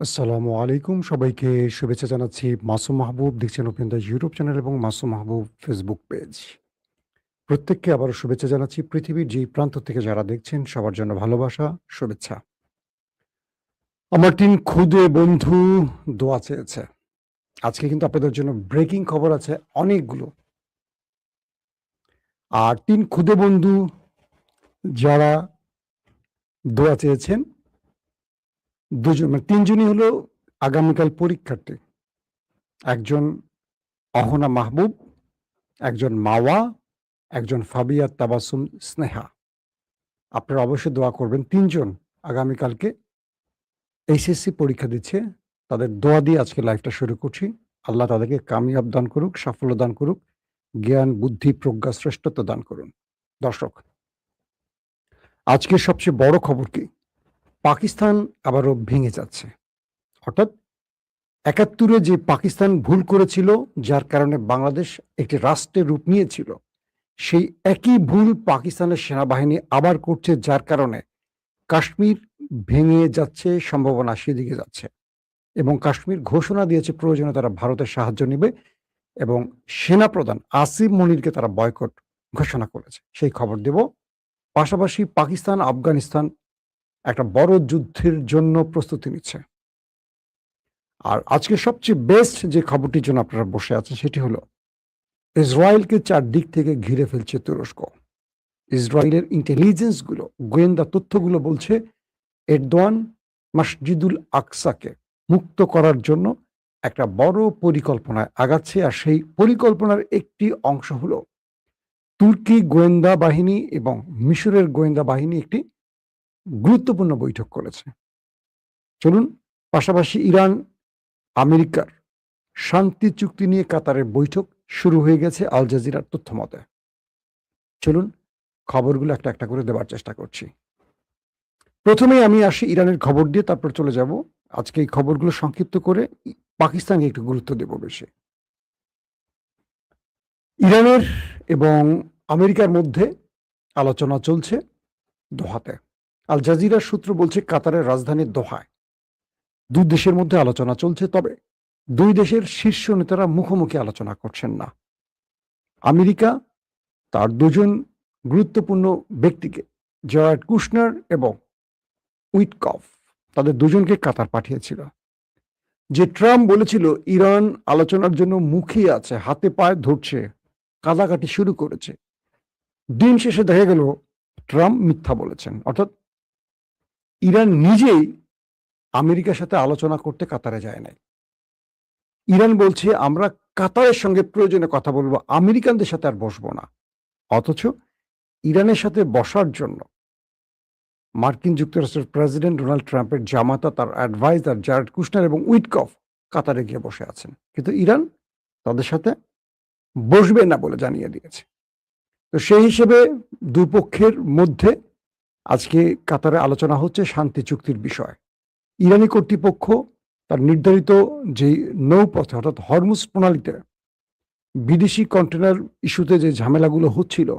আসসালামু আলাইকুম। সবাইকে শুভেচ্ছা জানাচ্ছি। মাসুম মাহবুব দেখছেন ওপেন দ্য ইউটিউব চ্যানেল এবং মাসুম মাহবুব ফেসবুক পেজ। প্রত্যেককে আবারও শুভেচ্ছা জানাচ্ছি। পৃথিবীর যেই প্রান্ত থেকে যারা দেখছেন সবার জন্য ভালোবাসা, শুভেচ্ছা। আমার ৩ ক্ষুদে বন্ধু দোয়া চেয়েছে। আজকে কিন্তু আপনাদের জন্য ব্রেকিং খবর আছে অনেকগুলো। আর ৩ ক্ষুদে বন্ধু যারা দোয়া চেয়েছেন, ২ জন মানে ৩ জনই হলো আগামীকাল পরীক্ষার্থী। একজন অহনা মাহবুব, একজন মাওয়া, একজন ফাবিয়া তাবাসসুম স্নেহা। আপনারা অবশ্যই দোয়া করবেন। ৩ জন আগামীকালকে এইচএসসি পরীক্ষা দিচ্ছে। তাদের দোয়া দিয়ে আজকে লাইফটা শুরু করছি। আল্লাহ তাদেরকে কামিয়াব দান করুক, সাফল্য দান করুক, জ্ঞান, বুদ্ধি, প্রজ্ঞা, শ্রেষ্ঠত্ব দান করুন। দর্শক, আজকের সবচেয়ে বড় খবর কি? পাকিস্তান আবারও ভেঙে যাচ্ছে। অর্থাৎ ৭১ যে পাকিস্তান ভুল করেছিল, যার কারণে বাংলাদেশ একটি রাষ্ট্রের রূপ নিয়েছিল, সেই একই ভুল পাকিস্তানের সেনাবাহিনী আবার করছে, যার কারণে কাশ্মীর ভেঙে যাচ্ছে, সম্ভাবনা সেদিকে যাচ্ছে এবং কাশ্মীর ঘোষণা দিয়েছে প্রয়োজনে তারা ভারতের সাহায্য নিবে এবং সেনাপ্রধান আসিম মনিরকে তারা বয়কট ঘোষণা করেছে। সেই খবর দেব। পাশাপাশি পাকিস্তান, আফগানিস্তান একটা বড় যুদ্ধের জন্য প্রস্তুতি নিচ্ছে। আর আজকে সবচেয়ে বেস্ট যে খবরটির জন্য আপনারা বসে আছেন সেটি হলো ইসরায়েলকে চারদিক থেকে ঘিরে ফেলছে তুরস্ক। ইসরায়েলের ইন্টেলিজেন্সগুলো, গোয়েন্দা তথ্যগুলো বলছে এরদোয়ান মসজিদুল আকসাকে মুক্ত করার জন্য একটা বড় পরিকল্পনায় আগাচ্ছে। আর সেই পরিকল্পনার একটি অংশ হলো তুর্কি গোয়েন্দা বাহিনী এবং মিশরের গোয়েন্দা বাহিনী একটি গুরুত্বপূর্ণ বৈঠক করেছে। চলুন, পাশাপাশি ইরান আমেরিকার শান্তি চুক্তি নিয়ে কাতারের বৈঠক শুরু হয়ে গেছে আল জাজিরার তথ্য মতে। চলুন, খবরগুলো একটা একটা করে দেওয়ার চেষ্টা করছি। প্রথমেই আমি আসি ইরানের খবর দিয়ে, তারপর চলে যাব আজকে এই খবরগুলো সংক্ষিপ্ত করে পাকিস্তানকে একটু গুরুত্ব দেব বেশি। ইরানের এবং আমেরিকার মধ্যে আলোচনা চলছে দোহাতে। আল জাজিরার সূত্র বলছে কাতারের রাজধানী দোহায় ২ দেশের মধ্যে আলোচনা চলছে, তবে ২ দেশের শীর্ষ নেতারা মুখোমুখি আলোচনা করছেন না। আমেরিকা তার ২ জন গুরুত্বপূর্ণ ব্যক্তিকে, জয়ার্ড কুশনার এবং উইটকফ, তাদের ২ জনকে কাতার পাঠিয়েছিল। যে ট্রাম্প বলেছিল ইরান আলোচনার জন্য মুখিয়ে আছে, হাতে পায়ে ধরছে, কাদাকাটি শুরু করেছে, দিন শেষে দেখা গেল ট্রাম্প মিথ্যা বলেছেন। অর্থাৎ ইরান নিজেই আমেরিকার সাথে আলোচনা করতে কাতারে যায় নাই। ইরান বলছে আমরা কাতারের সঙ্গে প্রয়োজনে কথা বলবো, আমেরিকানদের সাথে আর বসবো না। অথচ ইরানের সাথে বসার জন্য মার্কিন যুক্তরাষ্ট্রের প্রেসিডেন্ট ডোনাল্ড ট্রাম্পের জামাতা, তার অ্যাডভাইজার জারেড কুশনার এবং উইটকফ কাতারে গিয়ে বসে আছেন, কিন্তু ইরান তাদের সাথে বসবে না বলে জানিয়ে দিয়েছে। তো সেই হিসেবে দুপক্ষের মধ্যে আজকে কাতারে আলোচনা হচ্ছে শান্তি চুক্তির বিষয়। ইরানি কর্তৃপক্ষ তার নির্ধারিত যে নৌপথে অর্থাৎ হরমুজ প্রণালীতে বিদেশি কন্টেনার ইস্যুতে যে ঝামেলাগুলো হচ্ছিল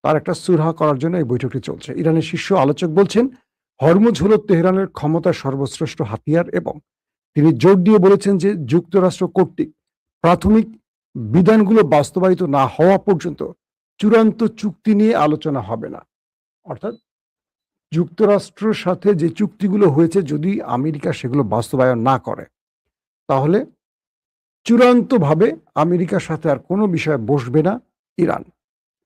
তার একটা সুরাহা করার জন্য এই বৈঠকটি চলছে। ইরানের শীর্ষ আলোচক বলছেন হরমুজ হলো তেহরানের ক্ষমতার সর্বশ্রেষ্ঠ হাতিয়ার এবং তিনি জোর দিয়ে বলেছেন যে যুক্তরাষ্ট্র কর্তৃক প্রাথমিক বিধানগুলো বাস্তবায়িত না হওয়া পর্যন্ত চূড়ান্ত চুক্তি নিয়ে আলোচনা হবে না। অর্থাৎ যুক্তরাষ্ট্রের সাথে যে চুক্তিগুলো হয়েছে যদি আমেরিকা সেগুলো বাস্তবায়ন না করে তাহলে চূড়ান্তভাবে আমেরিকার সাথে আর কোনো বিষয়ে বসবে না ইরান।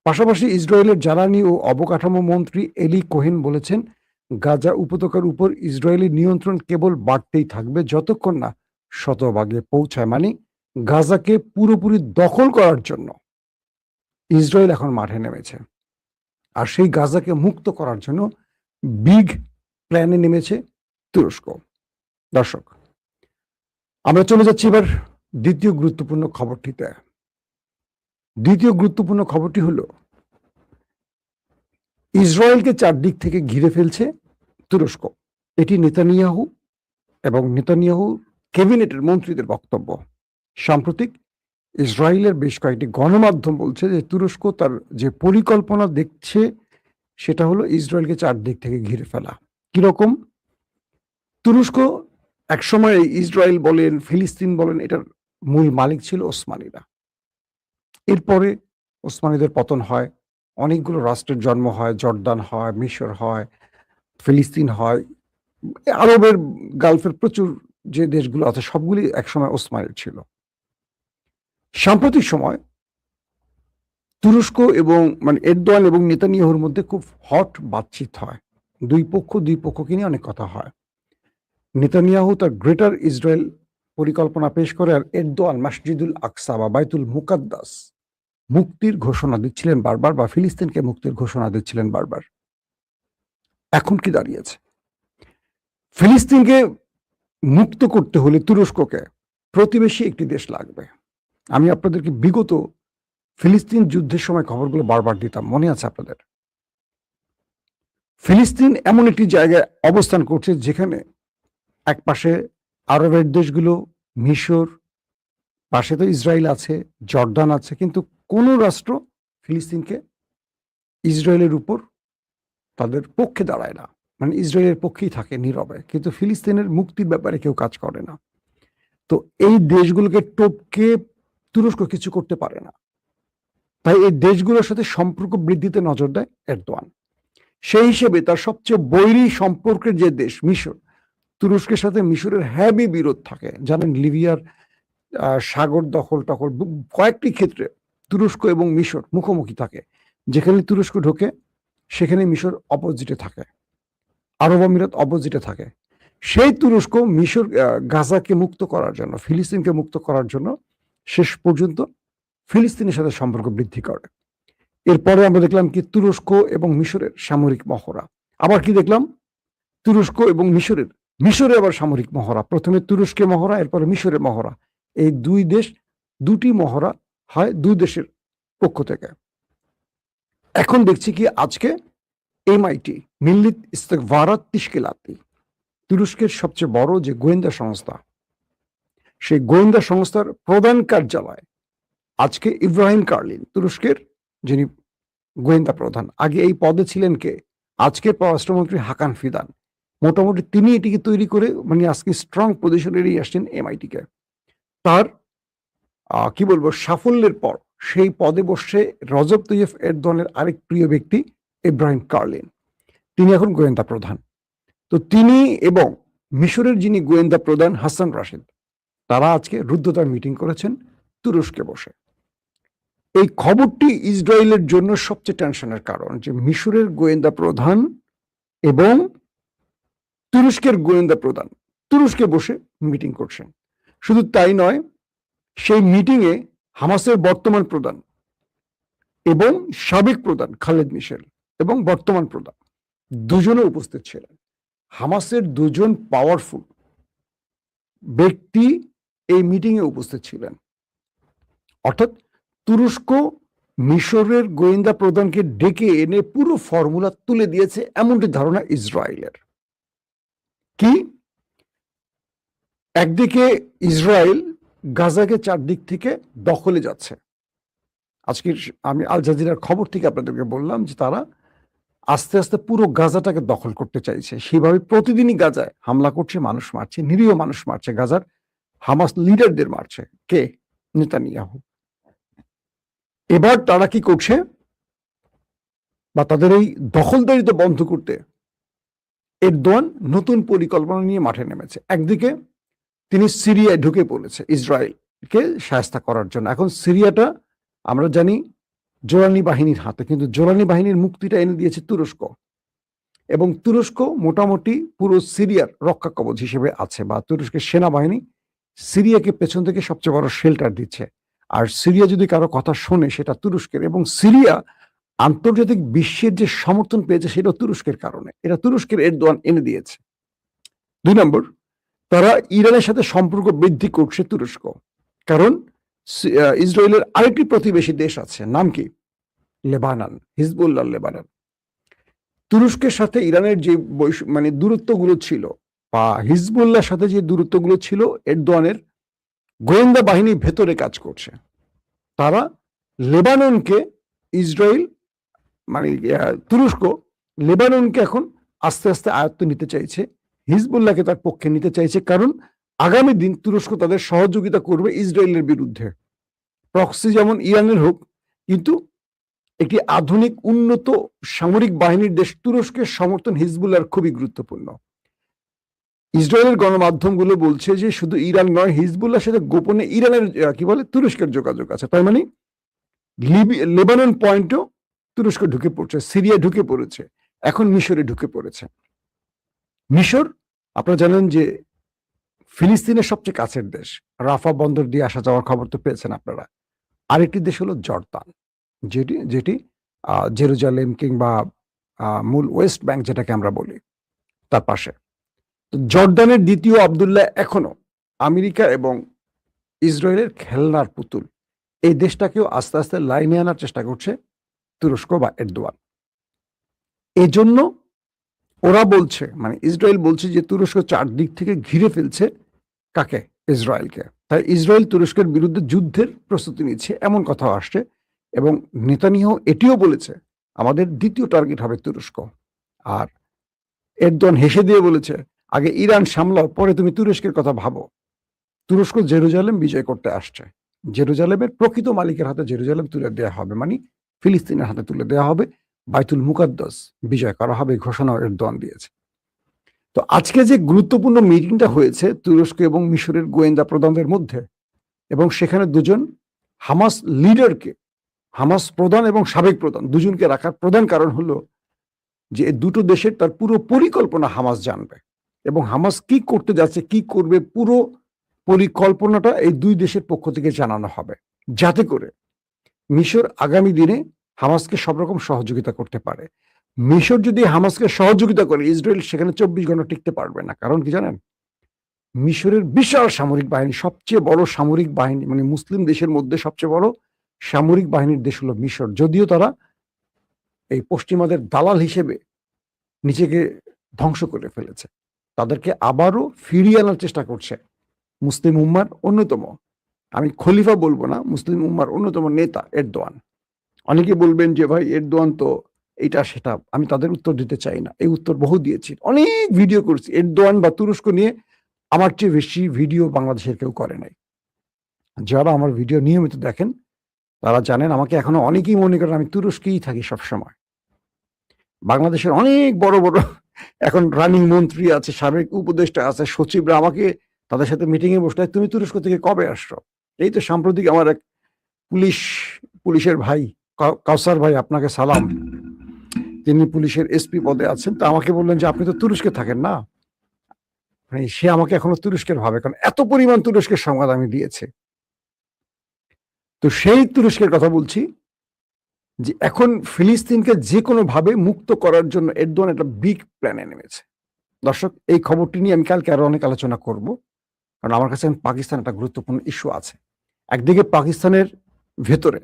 পাশাপাশি ইসরায়েলের জ্বালানি ও অবকাঠামো মন্ত্রী এলি কোহেন বলেছেন গাজা উপত্যকার উপর ইসরায়েলি নিয়ন্ত্রণ কেবল বাড়তেই থাকবে যতক্ষণ না শতভাগে পৌঁছায়। মানে গাজাকে পুরোপুরি দখল করার জন্য ইসরায়েল এখন মাঠে নেমেছে, আর সেই গাজাকে মুক্ত করার জন্য বিগ প্ল্যানে নেমেছে তুরস্ক। দর্শক, আমরা চলে যাচ্ছি এবার দ্বিতীয় গুরুত্বপূর্ণ খবরটিতে। দ্বিতীয় গুরুত্বপূর্ণ খবরটি হলো ইসরায়েলকে চারদিক থেকে ঘিরে ফেলছে তুরস্ক। এটি নেতানিয়াহু এবং নেতানিয়াহু ক্যাবিনেটের মন্ত্রীদের বক্তব্য। সাম্প্রতিক ইসরায়েলের বেশ কয়েকটি গণমাধ্যম বলছে যে তুরস্ক তার যে পরিকল্পনা দেখছে সেটা হলো ইসরায়েলকে চারদিক থেকে ঘিরে ফেলা। কিরকম? তুরস্ক একসময় ইসরায়েল বলেন, ফিলিস্তিন বলেন, এটার মূল মালিক ছিল ওসমানীরা। এরপরে ওসমানীদের পতন হয়, অনেকগুলো রাষ্ট্রের জন্ম হয়, জর্দান হয়, মিশর হয়, ফিলিস্তিন হয়, আরবের গালফের প্রচুর যে দেশগুলো আছে সবগুলি একসময় ওসমানীর ছিল। সাম্প্রতিক সময় তুরস্ক এবং মানে এরদোয়ান এবং নেতানিয়াহুর মধ্যে খুব হট বাতচিত হয়, দুই পক্ষকে নিয়ে অনেক কথা হয়। নেতানিয়াহু তার গ্রেটার ইসরায়েল পরিকল্পনা পেশ করে, আর এরদোয়ান মসজিদুল আকসা বা বাইতুল মুকাদ্দাস মুক্তির ঘোষণা দিচ্ছিলেন বারবার, বা ফিলিস্তিনকে মুক্তির ঘোষণা দিচ্ছিলেন বারবার। এখন কি দাঁড়িয়েছে? ফিলিস্তিনকে মুক্ত করতে হলে তুরস্ককে প্রতিবেশী একটি দেশ লাগবে। আমি আপনাদেরকে বিগত ফিলিস্তিন যুদ্ধের সময় খবরগুলো বারবার দিতাম, মনে আছে আপনাদের? ফিলিস্তিন এমন একটি জায়গায় অবস্থান করছে যেখানে এক পাশে আরবের দেশগুলো, মিশর, পাশে তো ইসরায়েল আছে, জর্দান আছে, কিন্তু কোনো রাষ্ট্র ফিলিস্তিনকে ইসরায়েলের উপর তাদের পক্ষে দাঁড়ায় না, মানে ইসরায়েলের পক্ষেই থাকে নীরবে, কিন্তু ফিলিস্তিনের মুক্তির ব্যাপারে কেউ কাজ করে না। তো এই দেশগুলোকে টপকে তুরস্ক কিছু করতে পারে না, তাই এই দেশগুলোর সাথে সম্পর্ক বৃদ্ধিতে নজর দেয় এরদোয়ান। সেই হিসেবে তার সবচেয়ে বৈরী সম্পর্কের যে দেশ মিশর, তুরস্কের সাথে মিশরের হ্যাভি বিরোধ থাকে। জানেন, লিবিয়ার সাগর দখল টখল কয়েকটি ক্ষেত্রে তুরস্ক এবং মিশর মুখোমুখি থাকে। যেখানে তুরস্ক ঢোকে সেখানে মিশর অপোজিটে থাকে, আরব আমিরাত অপোজিটে থাকে। সেই তুরস্ক মিশর গাজাকে মুক্ত করার জন্য, ফিলিস্তিনকে মুক্ত করার জন্য শেষ পর্যন্ত ফিলিস্তিনের সাথে সম্পর্ক বৃদ্ধি করে। এরপরে আমরা দেখলাম কি তুরস্ক এবং মিশরের সামরিক মহড়া। আবার কি দেখলাম? তুরস্ক এবং মিশরে আবার সামরিক মহড়া। প্রথমে তুরস্কে মহড়া, এরপরে মিশরে মহড়া। এই দুই দেশ, দুটি মহড়া হয় দুই দেশের পক্ষ থেকে। এখন দেখছি কি আজকে MIT, মিল্লিত ইস্তেকবারাত তিশকিলাতি, তুরস্কের সবচেয়ে বড় যে গোয়েন্দা সংস্থা, সেই গোয়েন্দা সংস্থার প্রধান কার্যালয় আজকে ইব্রাহিম কার্লিন, তুরস্কের যিনি গোয়েন্দা প্রধান, আগে এই পদে ছিলেন কে? আজকে পররাষ্ট্রমন্ত্রী হাকান ফিদান। মোটামুটি তিনি এটিকে তৈরি করে মানে আজকে স্ট্রং পজিশনেরই আসছেন MIT-কে। তার কি বলবো সাফল্যের পর সেই পদে বসছে রজব তৈয়ব এরদোয়ানের আরেক প্রিয় ব্যক্তি ইব্রাহিম কার্লিন। তিনি এখন গোয়েন্দা প্রধান। তো তিনি এবং মিশরের যিনি গোয়েন্দা প্রধান হাসান রাশিদ, তারা আজকে রুদ্ধতার মিটিং করেছেন তুরস্কে বসে। এই খবরটি ইসরায়েলের জন্য সবচেয়ে টেনশনের কারণ, যে মিশরের গোয়েন্দা প্রধান এবং তুরস্কের গোয়েন্দা প্রধান তুরস্কে বসে মিটিং করছেন। শুধু তাই নয়, সেই মিটিংয়ে হামাসের বর্তমান প্রধান এবং সাবেক প্রধান খালেদ মিশেল এবং বর্তমান প্রধান দুজনে উপস্থিত ছিলেন। হামাসের দুজন পাওয়ারফুল ব্যক্তি এই মিটিংয়ে উপস্থিত ছিলেন। অর্থাৎ তুরস্ক মিশরের গোয়েন্দা প্রধানকে ডেকে এনে পুরো ফর্মুলা তুলে দিয়েছে, এমনটি ধারণা ইসরায়েলের। কি? একদিকে ইসরায়েল গাজাকে চারদিক থেকে দখলে যাচ্ছে। আজকে আমি আল জাজিরার খবর থেকে আপনাদেরকে বললাম যে তারা আস্তে আস্তে পুরো গাজাটাকে দখল করতে চাইছে। সেভাবে প্রতিদিনই গাজায় হামলা করছে, মানুষ মারছে, নিরীহ মানুষ মারছে, গাজার হামাস লিডারদের মারছে। কে? নেতানিয়াহু। এবার তারা কি করছে, বা তাদের এই দখলদারিত্ব বন্ধ করতে এরদোয়ান নতুন পরিকল্পনা নিয়ে মাঠে নেমেছে। একদিকে তিনি সিরিয়ায় ঢুকে পড়েছে ইসরায়েলকে শায়েস্তা করার জন্য। এখন সিরিয়াটা আমরা জানি জোরানি বাহিনীর হাতে, কিন্তু জোরানি বাহিনীর মুক্তিটা এনে দিয়েছে তুরস্ক, এবং তুরস্ক মোটামুটি পুরো সিরিয়ার রক্ষা কবচ হিসেবে আছে, বা তুরস্কের সেনাবাহিনী সিরিয়াকে পেছন থেকে সবচেয়ে বড় শেল্টার দিচ্ছে। আর সিরিয়া যদি কারো কথা শোনে সেটা তুরস্কের, এবং সিরিয়া আন্তর্জাতিক বিশ্বের যে সমর্থন পেয়েছে সেটা তুরস্কের কারণে। এটা তুরস্কের এরদোয়ান এনে দিয়েছে। 2 নম্বর, তারা ইরানের সাথে সম্পর্ক বৃদ্ধি করছে তুরস্ক, কারণ ইসরায়েলের আরেকটি প্রতিবেশী দেশ আছে, নাম কি? Lebanon, Hezbollah Lebanon. তুরস্কের সাথে ইরানের যে মানে দূরত্বগুলো ছিল, বা হিজবুল্লাহর সাথে যে দূরত্বগুলো ছিল, এরদোয়ানের গোয়েন্দা বাহিনী ভেতরে কাজ করছে। তারা লেবাননকে, ইসরায়েল মানে তুরস্ক লেবাননকে এখন আস্তে আস্তে আয়ত্ত নিতে চাইছে, হিজবুল্লাহকে তার পক্ষে নিতে চাইছে, কারণ আগামী দিন তুরস্ক তাদের সহযোগিতা করবে ইসরায়েলের বিরুদ্ধে। প্রক্সি যেমন ইরানের হোক, কিন্তু একটি আধুনিক উন্নত সামরিক বাহিনীর দেশ তুরস্কের সমর্থন হিজবুল্লাহর খুবই গুরুত্বপূর্ণ। ইসরায়েলের গণমাধ্যমগুলো বলছে যে শুধু ইরান নয়, হিজবুল্লাহর সাথে গোপনে ইরানের তুরস্কের যোগাযোগ আছে। তার মানে লেবানন পয়েন্টও তুরস্ক ঢুকে পড়ছে, সিরিয়া ঢুকে পড়েছে, এখন মিশরে ঢুকে পড়েছে। মিশর আপনারা জানেন যে ফিলিস্তিনের সবচেয়ে কাছের দেশ, রাফা বন্দর দিয়ে আসা যাওয়ার খবর তো পেয়েছেন আপনারা। আরেকটি দেশ হলো জর্দান, যেটি জেরুজালেম কিংবা মূল ওয়েস্ট ব্যাংক যেটাকে আমরা বলি, তার পাশে। জর্দানের দ্বিতীয় আব্দুল্লাহ এখনো আমেরিকা এবং ইসরায়েলের খেলনার পুতুল। এই দেশটাকেও আস্তে আস্তে লাইনে আনার চেষ্টা করছে তুরস্ক বা এরদোয়ান। এই জন্য ওরা বলছে, মানে ইসরায়েল বলছে যে তুরস্ক চারদিক থেকে ঘিরে ফেলছে কাকে? ইসরায়েলকে। তাই ইসরায়েল তুরস্কের বিরুদ্ধে যুদ্ধের প্রস্তুতি নিচ্ছে, এমন কথা আসছে। এবং নেতানিয়াহু এটিও বলেছে আমাদের দ্বিতীয় টার্গেট হবে তুরস্ক। আর এরদোয়ান হেসে দিয়ে বলেছে আগে ইরান সামলাও, পরে তুমি তুরস্কের কথা ভাবো। তুরস্ক জেরুজালেম বিজয় করতে আসছে, জেরুজালেমের প্রকৃত মালিকের হাতে জেরুজালেম তুলে দেওয়া হবে, মানে ফিলিস্তিনের হাতে তুলে দেওয়া হবে, বাইতুল মুকাদ্দাস বিজয় করা হবে, ঘোষণা এরদোয়ান দিয়েছে। তো আজকে যে গুরুত্বপূর্ণ মিটিংটা হয়েছে তুরস্ক এবং মিশরের গোয়েন্দা প্রধানদের মধ্যে, এবং সেখানে দুজন হামাস লিডারকে, হামাস প্রধান এবং সাবেক প্রধান দুজনকে রাখার প্রধান কারণ হলো যে দুটো দেশের তার পুরো পরিকল্পনা হামাস জানবে, এবং হামাস কি করতে যাচ্ছে, কি করবে, পুরো পরিকল্পনাটা এই দুই দেশের পক্ষ থেকে জানানো হবে, যাতে করে মিশর আগামী দিনে হামাসকে সব রকম সহযোগিতা করতে পারে। মিশর যদি হামাসকে সহযোগিতা করে, ইসরায়েল সেখানে 24 ঘন্টা টিকতে পারবে না। কারণ কি জানেন? মিশরের বিশাল সামরিক বাহিনী, সবচেয়ে বড় সামরিক বাহিনী, মানে মুসলিম দেশের মধ্যে সবচেয়ে বড় সামরিক বাহিনীর দেশ হলো মিশর। যদিও তারা এই পশ্চিমাদের দালাল হিসেবে নিজেকে ধ্বংস করে ফেলেছে, তাদেরকে আবারও ফিরিয়ে আনার চেষ্টা করছে মুসলিম উম্মার অন্যতম, আমি খলিফা বলবো না, মুসলিম উম্মার অন্যতম নেতা এরদোয়ান। অনেকে বলবেন যে ভাই এরদোয়ান তো এটা সেটা, আমি তাদের উত্তর দিতে চাই না। এই উত্তর বহু দিয়েছি, অনেক ভিডিও করছি এরদোয়ান বা তুরস্ক নিয়ে। আমার চেয়ে বেশি ভিডিও বাংলাদেশের কেউ করে নাই। যারা আমার ভিডিও নিয়মিত দেখেন তারা জানেন, আমাকে এখনো অনেকেই মনে করেন আমি তুরস্কেই থাকি সবসময়। বাংলাদেশের অনেক বড় বড় এখন রানিং মন্ত্রী আছে, সাবেক উপদেষ্টা আছে, সচিবরা আমাকে তাদের সাথে মিটিং এ বসলে, তুমি তুরস্ক থেকে কবে আসছো? এই তো সাম্প্রতিক আমার এক পুলিশের ভাই, কাউসার ভাই, আপনাকে সালাম, তিনি পুলিশের এসপি পদে আছেন, তো আমাকে বললেন যে আপনি তো তুরস্কে থাকেন না। মানে সে আমাকে এখনো তুরস্কের ভাবে, কারণ এত পরিমাণ তুরস্কের সংবাদ আমি দিয়েছি। তো সেই তুরস্কের কথা বলছি যে এখন ফিলিস্তিনকে যে কোনো ভাবে মুক্ত করার জন্য এরদোয়ান একটা বিগ প্ল্যানে নেমেছে। দর্শক, এই খবরটি নিয়ে আমি কালকে আরো অনেক আলোচনা করব, কারণ আমার কাছে পাকিস্তান একটা গুরুত্বপূর্ণ ইস্যু আছে। একদিকে পাকিস্তানের ভেতরে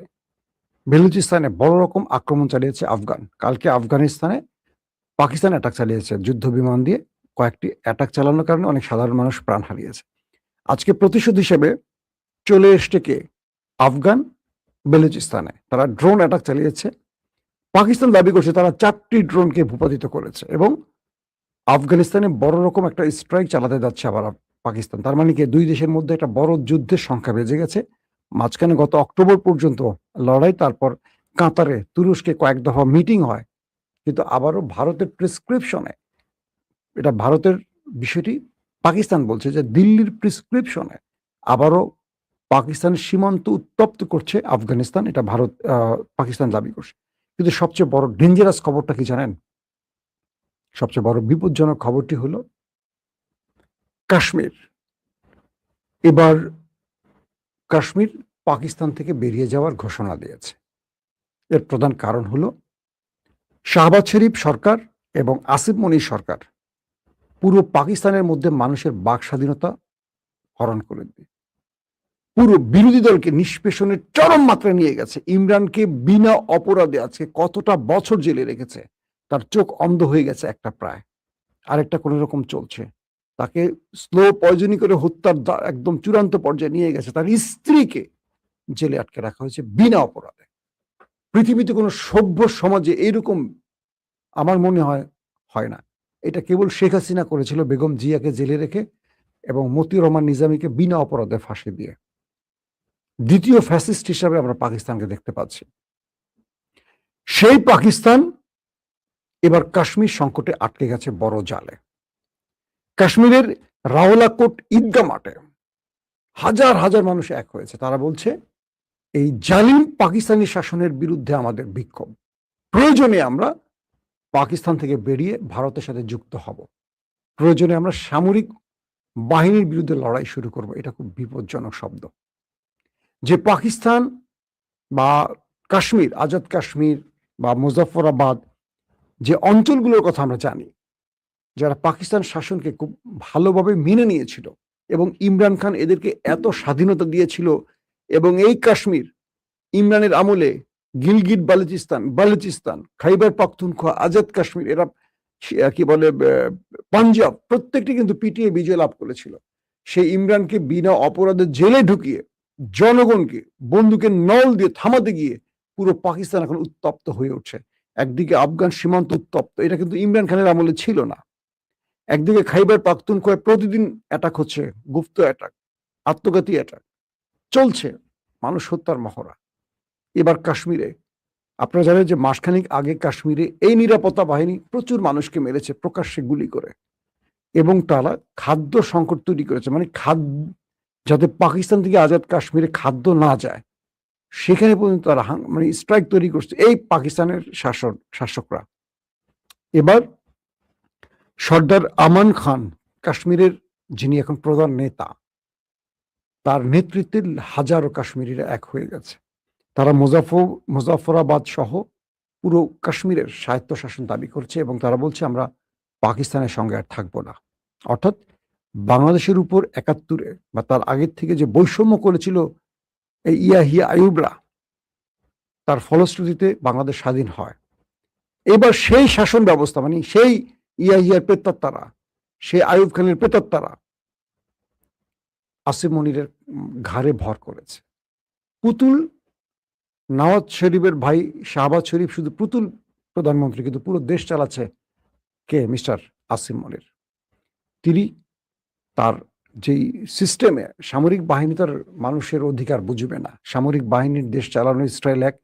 বেলুচিস্তানে বড় রকম আক্রমণ চালিয়েছে আফগান। কালকে আফগানিস্তানে পাকিস্তান অ্যাটাক চালিয়েছে যুদ্ধ বিমান দিয়ে, কয়েকটি অ্যাটাক চালানোর কারণে অনেক সাধারণ মানুষ প্রাণ হারিয়েছে। আজকে প্রতিশোধ হিসেবে চলে এসছে কে? আফগান বেলুচিস্তানে তারা ড্রোন অ্যাটাক চালিয়েছে। পাকিস্তান দাবি করছে তারা 4টি ড্রোনকে ভূপাতিত করেছে, এবং আফগানিস্তানে বড় রকম একটা স্ট্রাইক চালাতে যাচ্ছে আবার পাকিস্তান। তার মানে কি দুই দেশের মধ্যে একটা বড় যুদ্ধের সংখ্যা বেজে গেছে। মাঝখানে গত অক্টোবর পর্যন্ত লড়াই, তারপর কাতারে তুরস্কে কয়েক দফা মিটিং হয়, কিন্তু আবারও ভারতের প্রেসক্রিপশনে, এটা ভারতের বিষয়টি পাকিস্তান বলছে যে দিল্লির প্রেসক্রিপশনে আবারও পাকিস্তানের সীমান্ত উত্তপ্ত করছে আফগানিস্তান, এটা ভারত পাকিস্তান দাবি করছে। কিন্তু সবচেয়ে বড় ডেঞ্জারাস খবরটা কি জানেন? সবচেয়ে বড় বিপজ্জনক খবরটি হলো কাশ্মীর। এবার কাশ্মীর পাকিস্তান থেকে বেরিয়ে যাওয়ার ঘোষণা দিয়েছে। এর প্রধান কারণ হলো শাহবাজ শরীফ সরকার এবং আসিফ মনির সরকার পুরো পাকিস্তানের মধ্যে মানুষের বাক স্বাধীনতা হরণ করে দিয়ে পুরো বিরোধী দলকে নিষ্পেষণের চরম মাত্রায় নিয়ে গেছে। ইমরানকে বিনা অপরাধে আজকে কতটা বছর জেলে রেখেছে, তার চোখ অন্ধ হয়ে গেছে একটা প্রায়, আরেকটা কোনো রকম চলছে। তাকে স্লো পয়জনি করে হত্যার একদম চূড়ান্ত পর্যায়ে নিয়ে গেছে। তার স্ত্রীকে জেলে আটকে রাখা হয়েছে বিনা অপরাধে। পৃথিবীতে কোনো সভ্য সমাজে এইরকম আমার মনে হয় না। এটা কেবল শেখ হাসিনা করেছিল বেগম জিয়াকে জেলে রেখে এবং মতিউর রহমান নিজামীকে বিনা অপরাধে ফাঁসি দিয়ে। দ্বিতীয় ফ্যাসিস্ট হিসাবে আমরা পাকিস্তানকে দেখতে পাচ্ছি। সেই পাকিস্তান এবার কাশ্মীর সংকটে আটকে গেছে বড় জালে। কাশ্মীরের রাওলাকোট ঈদগাহ মাঠে হাজার হাজার মানুষ এক হয়েছে। তারা বলছে এই জালিম পাকিস্তানি শাসনের বিরুদ্ধে আমাদের বিক্ষোভ, প্রয়োজনে আমরা পাকিস্তান থেকে বেরিয়ে ভারতের সাথে যুক্ত হব, প্রয়োজনে আমরা সামরিক বাহিনীর বিরুদ্ধে লড়াই শুরু করব। এটা খুব বিপজ্জনক শব্দ। যে পাকিস্তান বা কাশ্মীর, আজাদ কাশ্মীর বা মুজফফরাবাদ, যে অঞ্চলগুলোর কথা আমরা জানি, যারা পাকিস্তান শাসনকে খুব ভালোভাবে মেনে নিয়েছিল এবং ইমরান খান এদেরকে এত স্বাধীনতা দিয়েছিল, এবং এই কাশ্মীর ইমরানের আমলে গিলগিট বালুচিস্তান, খাইবার পাখতুনখোয়া, আজাদ কাশ্মীর, এরা কি বলে পাঞ্জাব, প্রত্যেকটি কিন্তু পিটিয়ে বিজয় লাভ করেছিল। সেই ইমরানকে বিনা অপরাধে জেলে ঢুকিয়ে জনগণকে বন্দুকের নল দিয়ে থামাতে গিয়ে পুরো পাকিস্তান এখন উত্তপ্ত হয়ে উঠছে। একদিকে আফগান সীমান্ত উত্তপ্ত, এটা কিন্তু ইমরান খানের আমলে ছিল না। একদিকে খাইবার পাখতুনখোয়ায় প্রতিদিন অ্যাটাক হচ্ছে, গুপ্ত অ্যাটাক, আত্মঘাতী অ্যাটাক চলছে, মানুষ হত্যার মহড়া। এবার কাশ্মীরে আপনারা জানেন যে মাসখানেক আগে কাশ্মীরে এই নিরাপত্তা বাহিনী প্রচুর মানুষকে মেরেছে প্রকাশ্যে গুলি করে, এবং তারা খাদ্য সংকট তৈরি করেছে। মানে যাতে পাকিস্তান থেকে আজাদ কাশ্মীরে খাদ্য না যায় সেখানে পর্যন্ত তারা মানে স্ট্রাইক তৈরি করছে এই পাকিস্তানের শাসকরা। এবার সর্দার আমান খান, কাশ্মীরের যিনি এখন প্রধান নেতা, তার নেতৃত্বে হাজারো কাশ্মীরিরা এক হয়ে গেছে। তারা মুজাফফরাবাদ সহ পুরো কাশ্মীরের স্বায়ত্তশাসন দাবি করছে, এবং তারা বলছে আমরা পাকিস্তানের সঙ্গে আর থাকবো না। অর্থাৎ বাংলাদেশের উপর ৭১-এ বা তার আগের থেকে যে বৈষম্য করেছিল এই ইয়াহিয়া আইয়ুবরা, তার ফলশ্রুতিতে বাংলাদেশ স্বাধীন হয়। এবার সেই শাসন ব্যবস্থা, মানে সেই ইয়াহিয়ার প্রেতাত্মারা, সেই আইয়ুব খানের প্রেতাত্মারা আসিফ মনিরের ঘাড়ে ভর করেছে। পুতুল নওয়াজ শরীফের ভাই শাহবাজ শরীফ শুধু পুতুল প্রধানমন্ত্রী, কিন্তু পুরো দেশ চালাচ্ছে কে? মিস্টার আসিফ মনির। তিনি তার যেই সিস্টেমে সামরিক বাহিনী তার মানুষের অধিকার বুঝবে না। সামরিক বাহিনীর দেশ চালানোর স্টাইল এক,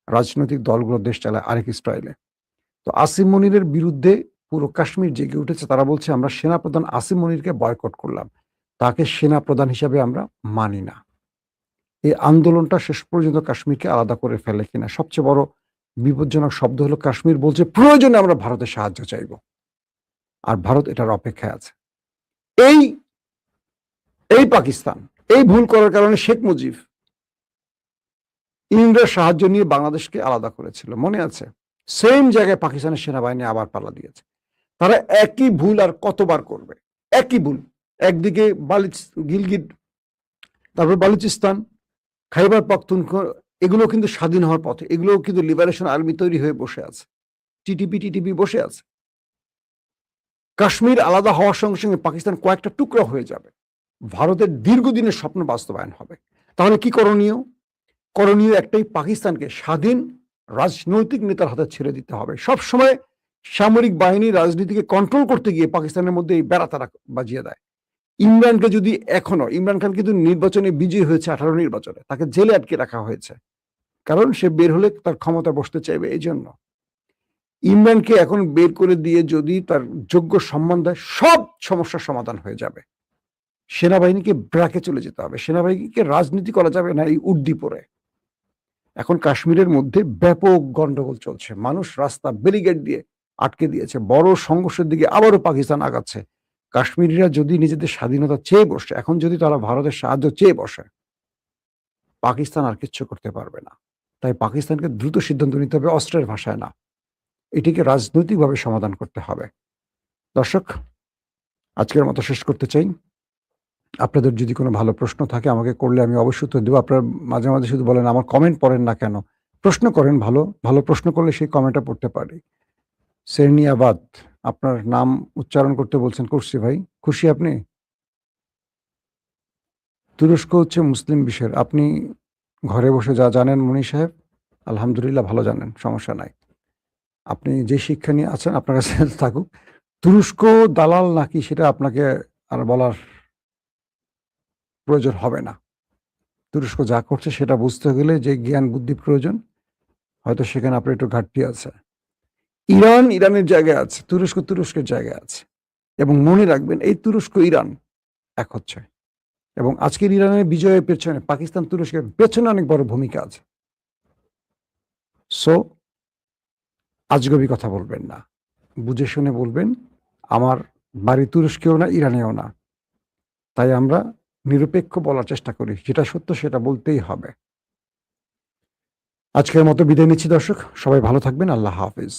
রাজনৈতিক দলগুলোর দেশ চালায় আরেক স্টাইলে। তো আসিফ মনিরের বিরুদ্ধে পুরো কাশ্মীর জেগে উঠেছে। তারা বলছে আমরা সেনাপ্রধান আসিফ মনিরকে বয়কট করলাম, তাকে সেনাপ্রধান হিসাবে আমরা মানি না। এই আন্দোলনটা শেষ পর্যন্ত কাশ্মীরকে আলাদা করে ফেলে কিনা। সবচেয়ে বড় বিপজ্জনক শব্দ হলো কাশ্মীর বলছে প্রয়োজনে আমরা ভারতের সাহায্য চাইব, আর ভারত এটার অপেক্ষায় আছে। এই পাকিস্তান এই ভুল করার কারণে শেখ মুজিব ইন্ডিয়ার সাহায্য নিয়ে বাংলাদেশকে আলাদা করেছিল, মনে আছে? সেম জায়গায় পাকিস্তানের সেনাবাহিনী আবার পাল্লা দিয়েছে। তারা একই ভুল আর কতবার করবে? একই ভুল। একদিকে গিলগিট, তারপর বালুচিস্তান, খাইবার পাখতুনখোয়া, এগুলো কিন্তু স্বাধীন হওয়ার পথে, এগুলো কিন্তু লিবারেশন আর্মি তৈরি হয়ে বসে আছে, টিটিপি বসে আছে। কাশ্মীর আলাদা হওয়ার সঙ্গে সঙ্গে পাকিস্তান কয়েকটা টুকরা হয়ে যাবে, ভারতের দীর্ঘদিনের স্বপ্ন বাস্তবায়ন হবে। তাহলে কি করণীয়? করণীয় একটাই, পাকিস্তানকে স্বাধীন রাজনৈতিক নেতার হাতে ছেড়ে দিতে হবে। সবসময় সামরিক বাহিনী রাজনীতিকে কন্ট্রোল করতে গিয়ে পাকিস্তানের মধ্যে এই বেড়া তারা বাজিয়ে দেয়। ইমরানকে যদি ইমরান খান কিন্তু নির্বাচনে বিজয়ী হয়েছে, 18 নির্বাচনে, তাকে জেলে আটকে রাখা হয়েছে, কারণ সে বের হলে তার ক্ষমতা বসতে চাইবে। এই জন্য ইমরানকে এখন বের করে দিয়ে যদি তার যোগ্য সম্মান দেয়, সব সমস্যার সমাধান হয়ে যাবে। সেনাবাহিনীকে ব্রাকে চলে যেতে হবে, সেনাবাহিনীকে রাজনীতি করা যাবে না এই উর্দি পরে। এখন কাশ্মীরের মধ্যে ব্যাপক গন্ডগোল চলছে, মানুষ রাস্তা ব্যারিকেড দিয়ে আটকে দিয়েছে, বড় সংঘর্ষের দিকে আবারও পাকিস্তান আগাচ্ছে। কাশ্মীরিরা যদি নিজেদের স্বাধীনতা চেয়ে বসে, এখন যদি তারা ভারতের সাহায্য চেয়ে বসে, পাকিস্তান আর কিচ্ছু করতে পারবে না। তাই পাকিস্তানকে দ্রুত সিদ্ধান্ত নিতে হবে, অস্ত্রের ভাষায় না, এটিকে রাজনৈতিকভাবে সমাধান করতে হবে। দর্শক, আজকের মতো শেষ করতে চাই। আপনাদের যদি কোনো ভালো প্রশ্ন থাকে আমাকে করলে আমি অবশ্যই উত্তর দেবো। আপনারা মাঝে মাঝে শুধু বলেন আমার কমেন্ট পড়েন না কেন? প্রশ্ন করেন, ভালো ভালো প্রশ্ন করলে সেই কমেন্টটা পড়তে পারি। সেরনিয়াবাদ, আপনার নাম উচ্চারণ করতে বলছেন, করছি ভাই। খুশি আপনি? তুরস্ক হচ্ছে মুসলিম বিশ্বের, আপনি ঘরে বসে যা জানেন মনি সাহেব, আলহামদুলিল্লাহ ভালো জানেন, সমস্যা নাই। আপনি যে শিক্ষা নিয়ে আছেন আপনার কাছে থাকুক। তুরস্ক দালাল নাকি সেটা আপনাকে আর বলার প্রয়োজন হবে না। তুরস্ক যা করছে সেটা বুঝতে গেলে যে জ্ঞান বুদ্ধি প্রয়োজন, হয়তো সেখানে আপনার একটু ঘাটতি আছে। ইরান ইরানের জায়গায় আছে, তুরস্ক তুরস্কের জায়গায় আছে। এবং মনে রাখবেন এই তুরস্ক ইরান এক হচ্ছে। এবং আজকের ইরানের বিজয়ের পেছনে পাকিস্তান তুরস্কের পেছনে অনেক বড় ভূমিকা আছে। সো আজগবি কথা বলবেন না, বুঝে শুনে বলবেন। আমার বাড়ি তুরস্কেও না, ইরানেও না। তাই আমরা নিরপেক্ষ বলার চেষ্টা করি, যেটা সত্য সেটা বলতেই হবে। আজকের মতো বিদায় নিচ্ছি দর্শক, সবাই ভালো থাকবেন। আল্লাহ হাফেজ।